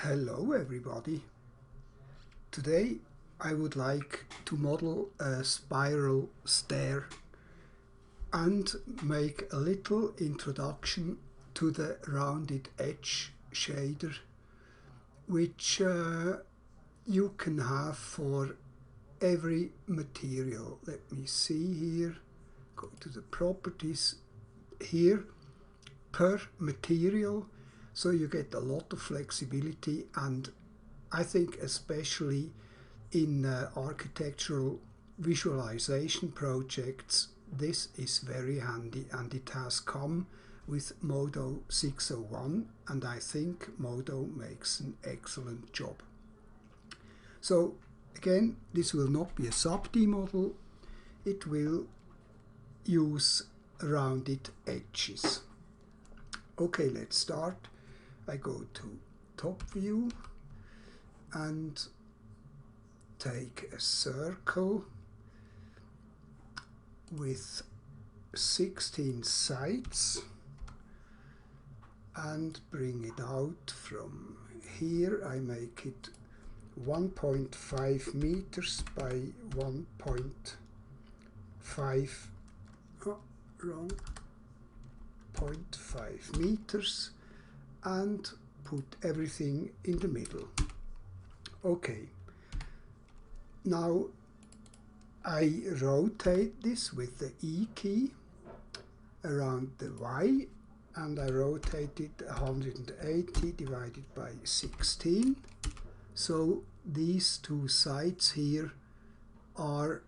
Hello everybody. Today I would like to model a spiral stair and make a little introduction to the rounded edge shader, which you can have for every material. Let me see here, go to the properties here, per material, so you get a lot of flexibility, and I think especially in architectural visualization projects this is very handy, and it has come with Modo 601, and I think Modo makes an excellent job. So again, this will not be a sub-D model, it will use rounded edges. Okay, let's start. I go to top view and take a circle with 16 sides and bring it out from here. I make it 1.5 meters by 0.5 meters and put everything in the middle. Okay, now I rotate this with the E key around the Y, and I rotate it 180 divided by 16. So these two sides here are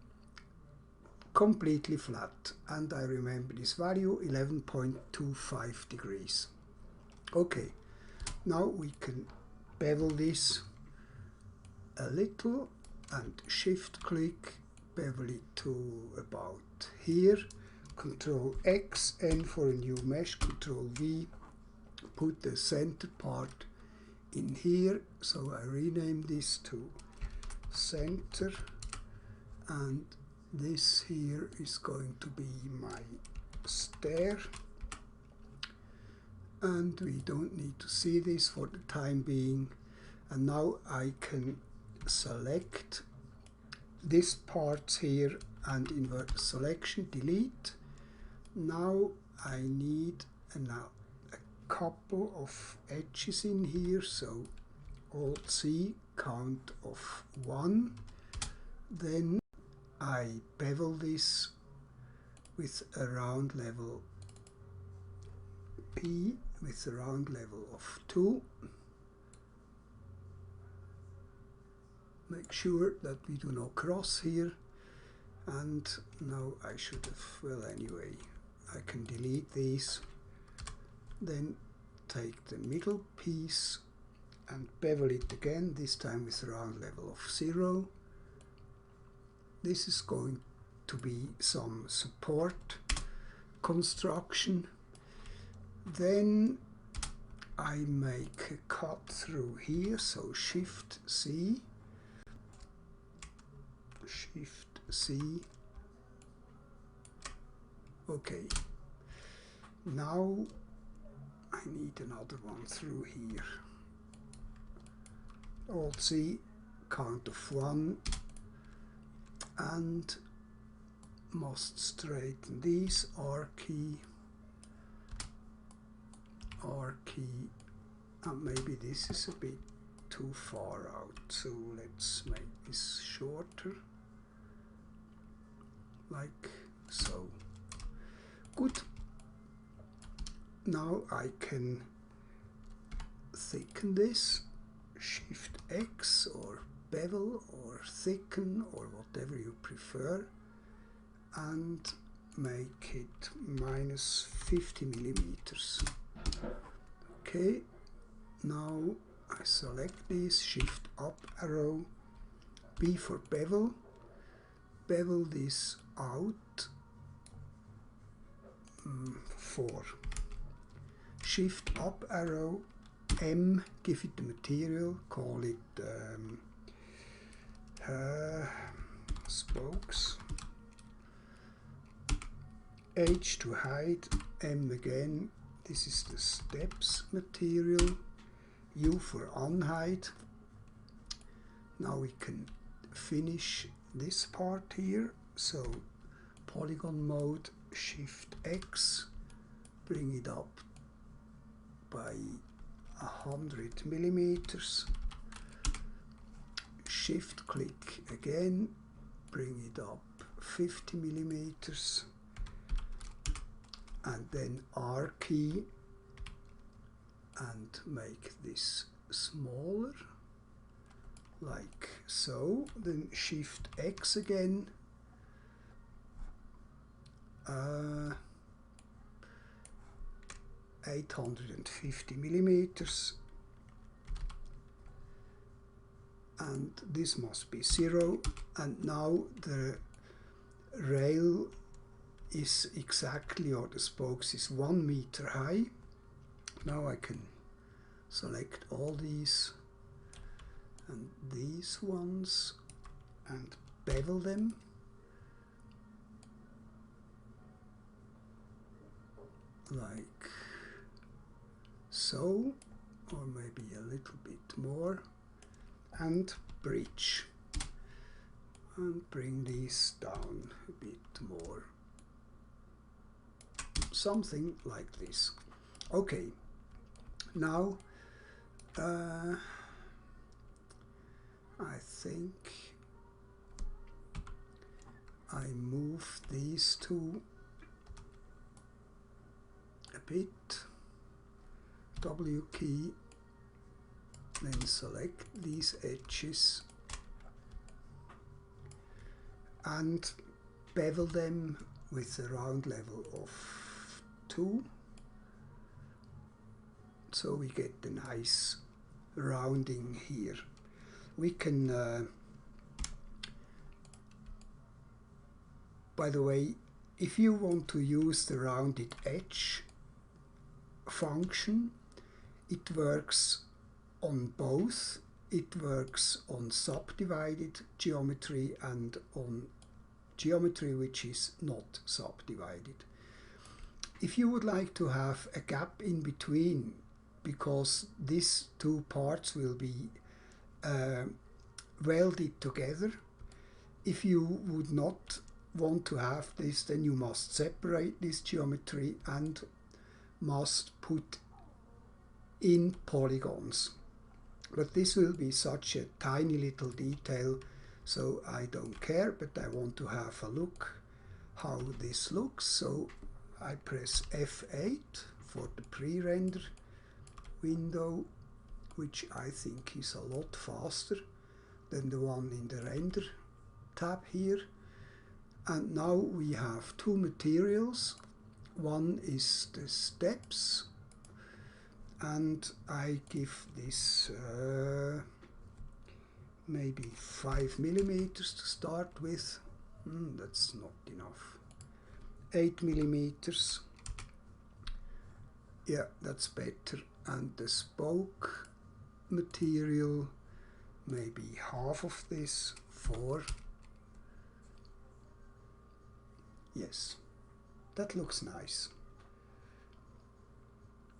completely flat, and I remember this value, 11.25 degrees. Okay, now we can bevel this a little and shift click, bevel it to about here, Control X, N for a new mesh, Control V, put the center part in here, so I rename this to center, and this here is going to be my stair, and we don't need to see this for the time being. And now I can select this part here and invert selection, delete. Now I need a couple of edges in here, so Alt C, count of 1. Then I bevel this with a round level P with a round level of 2. Make sure that we do not cross here, and now I should have, well anyway, I can delete these. Then take the middle piece and bevel it again, this time with a round level of 0. This is going to be some support construction. Then I make a cut through here, so Shift C. Okay, now I need another one through here. Alt C, count of 1, and must straighten these, R key, and maybe this is a bit too far out, so let's make this shorter, like so. Good. Now I can thicken this, Shift X or bevel or thicken or whatever you prefer, and make it minus 50 millimeters. Okay, now I select this, Shift up arrow, B for bevel, bevel this out 4. Shift up arrow, M, give it the material, call it spokes, H to hide, M again, this is the steps material, U for unhide. Now we can finish this part here. So polygon mode, Shift X, bring it up by 100 millimeters. Shift click again, bring it up 50 millimeters, and then R key and make this smaller, like so. Then Shift X again, 850 millimeters, and this must be 0, and now the rail is exactly, or the spokes is 1 meter high. Now I can select all these and these ones and bevel them. Like so, or maybe a little bit more, and bridge, and bring these down a bit more, something like this. Okay, now I think I move these two a bit, W key, then select these edges and bevel them with a round level of 2, so we get the nice rounding here. We can by the way, if you want to use the rounded edge function, it works on both. It works on subdivided geometry and on geometry which is not subdivided. If you would like to have a gap in between, because these two parts will be welded together, if you would not want to have this, then you must separate this geometry and must put in polygons. But this will be such a tiny little detail, so I don't care, but I want to have a look how this looks. So I press F8 for the pre-render window, which I think is a lot faster than the one in the render tab here. And now we have two materials. One is the steps, and I give this maybe 5 millimeters to start with. That's not enough. 8 millimeters. Yeah, that's better. And the spoke material, maybe half of this, 4. Yes, that looks nice.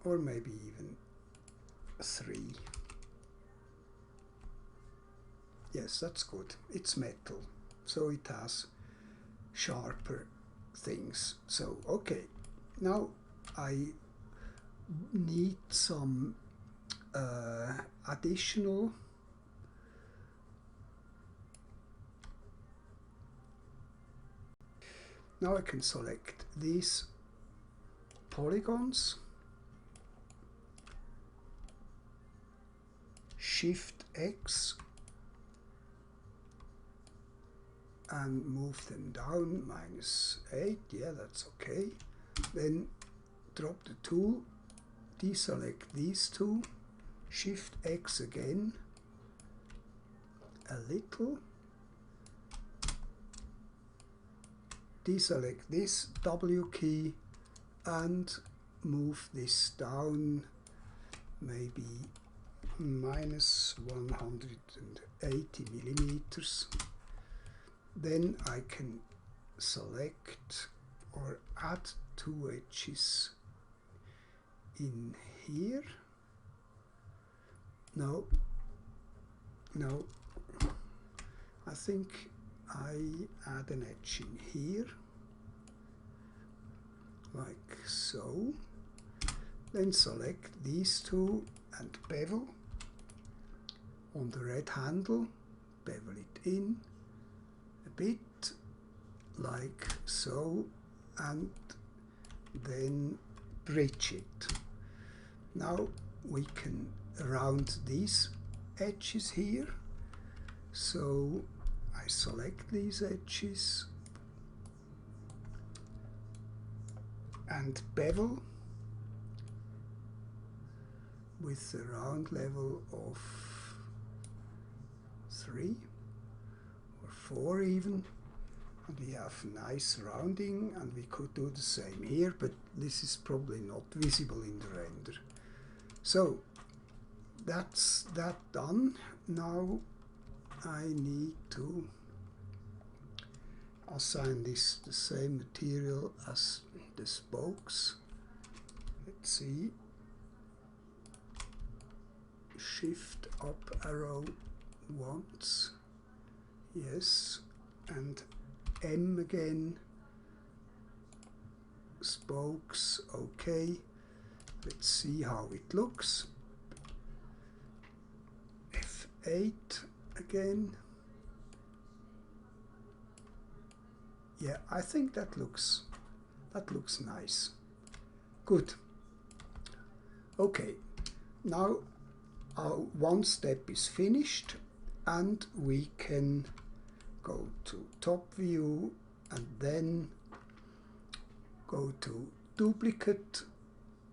Or maybe even 3. Yes, that's good. It's metal, so it has sharper things. So, okay, now I need some additional now I can select these polygons, Shift X, and move them down, -8, yeah, that's okay. Then drop the tool, deselect these two, Shift X again, a little, deselect this, W key, and move this down, maybe -180 millimeters. Then I can select or add 2 edges in here, no, no, I think I add an edge in here, like so. Then select these two and bevel on the red handle, bevel it in a bit, like so, and then bridge it. Now we can round these edges here, so I select these edges and bevel with a round level of 3 or 4 even, and we have nice rounding, and we could do the same here, but this is probably not visible in the render. So that's that done. Now I need to assign this the same material as the spokes. Let's see, shift up arrow once, yes, and M again, spokes, okay. Let's see how it looks. F8 again. Yeah, I think that looks nice. Good. Okay, now our one step is finished, and we can go to top view and then go to duplicate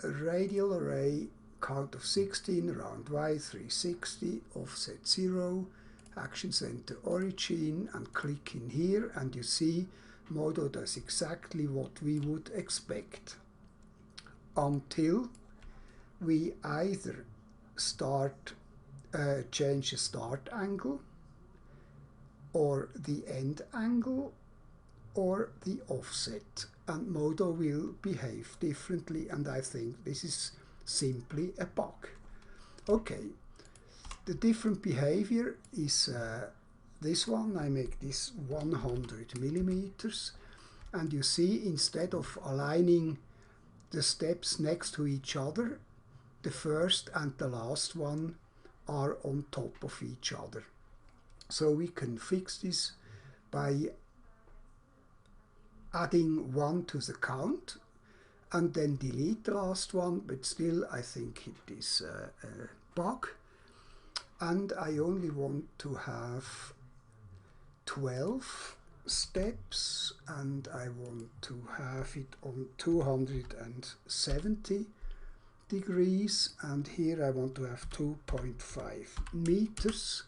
radial array, count of 16, round Y 360, offset 0, action center origin, and click in here, and you see Modo does exactly what we would expect, until we either change the start angle, or the end angle, or the offset, and Modo will behave differently, and I think this is simply a bug. Okay, the different behavior is this one. I make this 100 millimeters, and you see, instead of aligning the steps next to each other, the first and the last one are on top of each other. So we can fix this by adding 1 to the count and then delete the last one, but still I think it is a bug. And I only want to have 12 steps, and I want to have it on 270 degrees, and here I want to have 2.5 meters.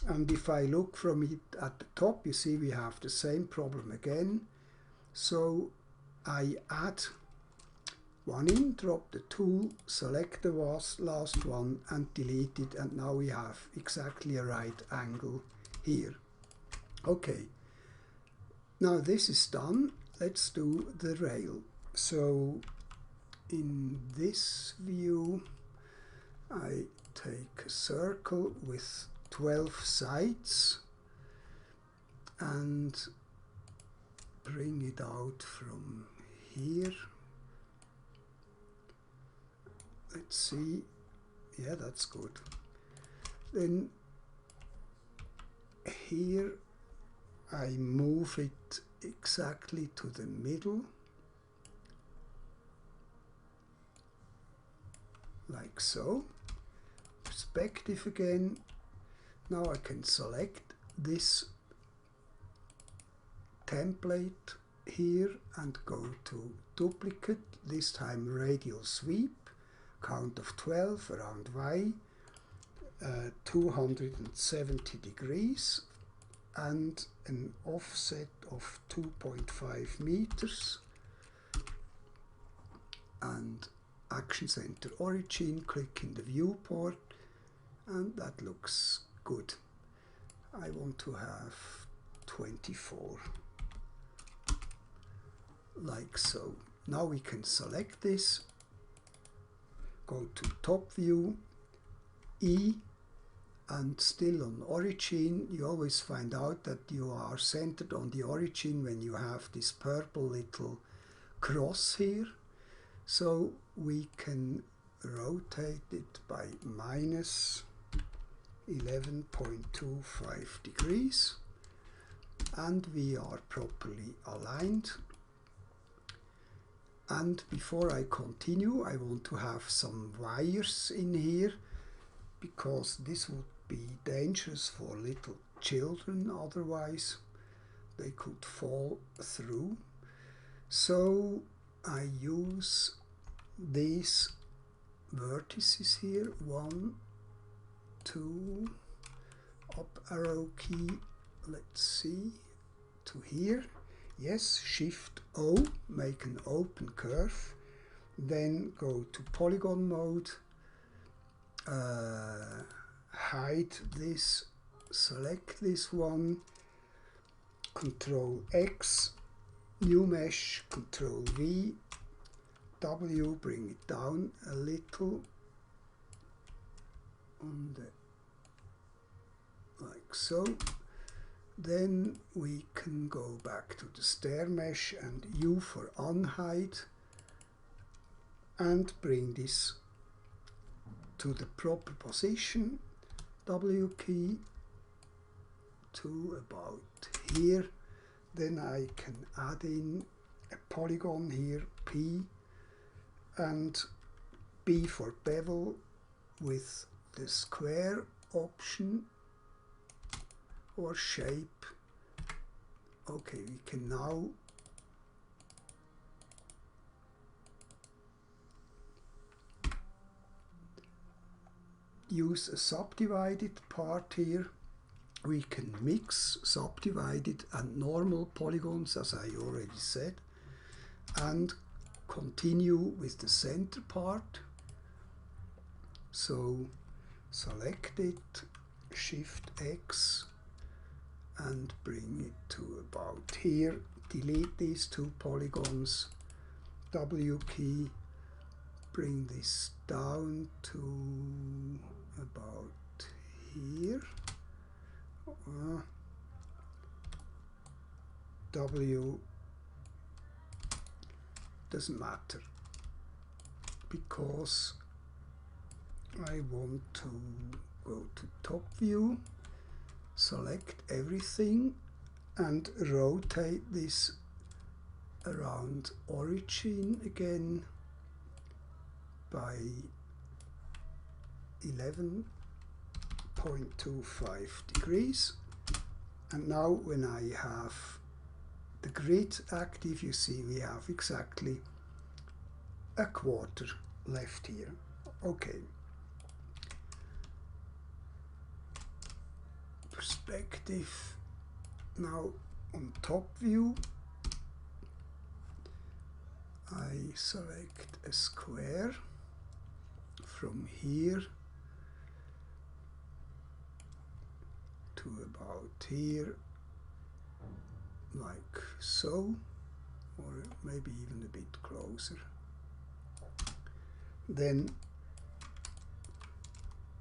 And if I look from it at the top, you see we have the same problem again. So I add one in, drop the tool, select the last one and delete it, and now we have exactly a right angle here. Okay, now this is done. Let's do the rail. So in this view, I take a circle with 12 sides and bring it out from here. Let's see. Yeah, that's good. Then here I move it exactly to the middle, like so. Perspective again. Now I can select this template here and go to duplicate, this time radial sweep, count of 12 around Y, 270 degrees, and an offset of 2.5 meters, and action center origin, click in the viewport, and that looks good. I want to have 24, like so. Now we can select this, go to top view, E and still on origin. You always find out that you are centered on the origin when you have this purple little cross here. So we can rotate it by minus 11.25 degrees, and we are properly aligned. And before I continue, I want to have some wires in here, because this would be dangerous for little children, otherwise they could fall through. So I use these vertices here, 1, 2, up arrow key, let's see, to here. Yes, Shift O, make an open curve, then go to polygon mode, hide this, select this one, Control X, new mesh, Control V, W, bring it down a little, on the, like so. Then we can go back to the stair mesh and U for unhide, and bring this to the proper position, W key to about here. Then I can add in a polygon here, P, and B for bevel with the square option or shape. Okay, we can now use a subdivided part here. We can mix subdivided and normal polygons, as I already said, and continue with the center part. So select it, Shift X, and bring it to about here. Delete these two polygons, W key, bring this down to about here. W doesn't matter, because I want to go to top view, select everything, and rotate this around origin again by 11.25 degrees. And now when I have the grid active, you see we have exactly a quarter left here. Okay. Perspective. Now on top view, I select a square from here to about here, like so, or maybe even a bit closer. Then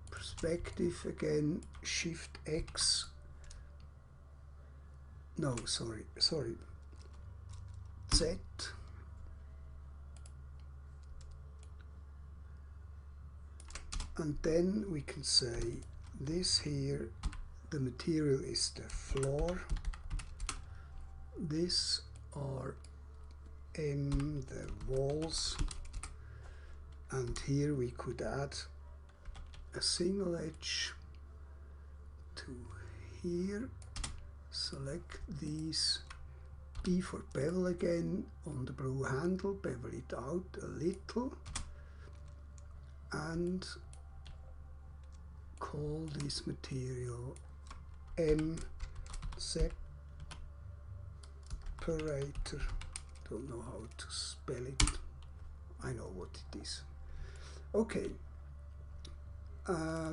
perspective again, Shift X, no, sorry, Z, and then we can say this here, the material is the floor, this are M the walls, and here we could add a single edge to here, select these, B for bevel again, on the blue handle, bevel it out a little, and call this material M separator. Don't know how to spell it. I know what it is. Okay.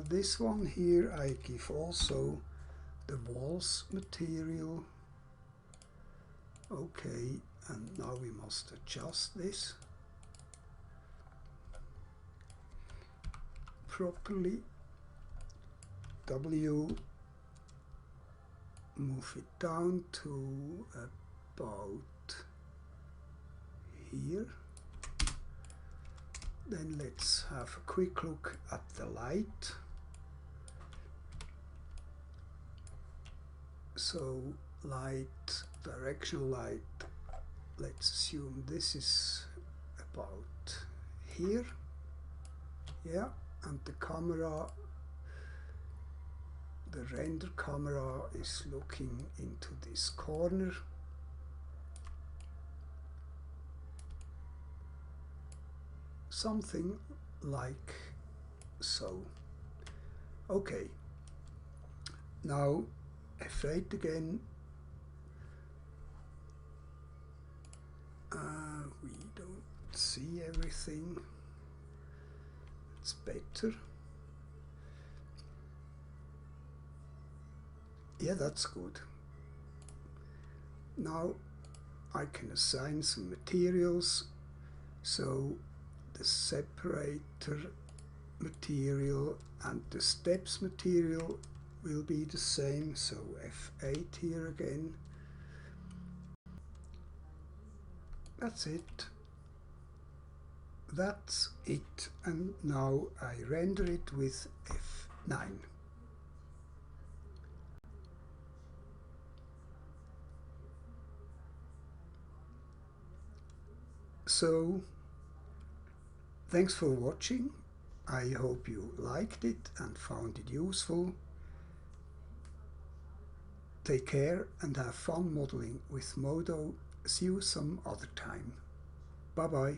This one here I give also the walls material. Okay, and now we must adjust this properly. W, move it down to about here. Then let's have a quick look at the light. So light, directional light, let's assume this is about here. Yeah, and the camera, the render camera is looking into this corner. Something like so. Okay, now F8 again. We don't see everything. It's better. Yeah, that's good. Now I can assign some materials. So the separator material and the steps material will be the same. So F8 here again. That's it. That's it. And now I render it with F9. So, thanks for watching. I hope you liked it and found it useful. Take care and have fun modeling with Modo. See you some other time. Bye bye.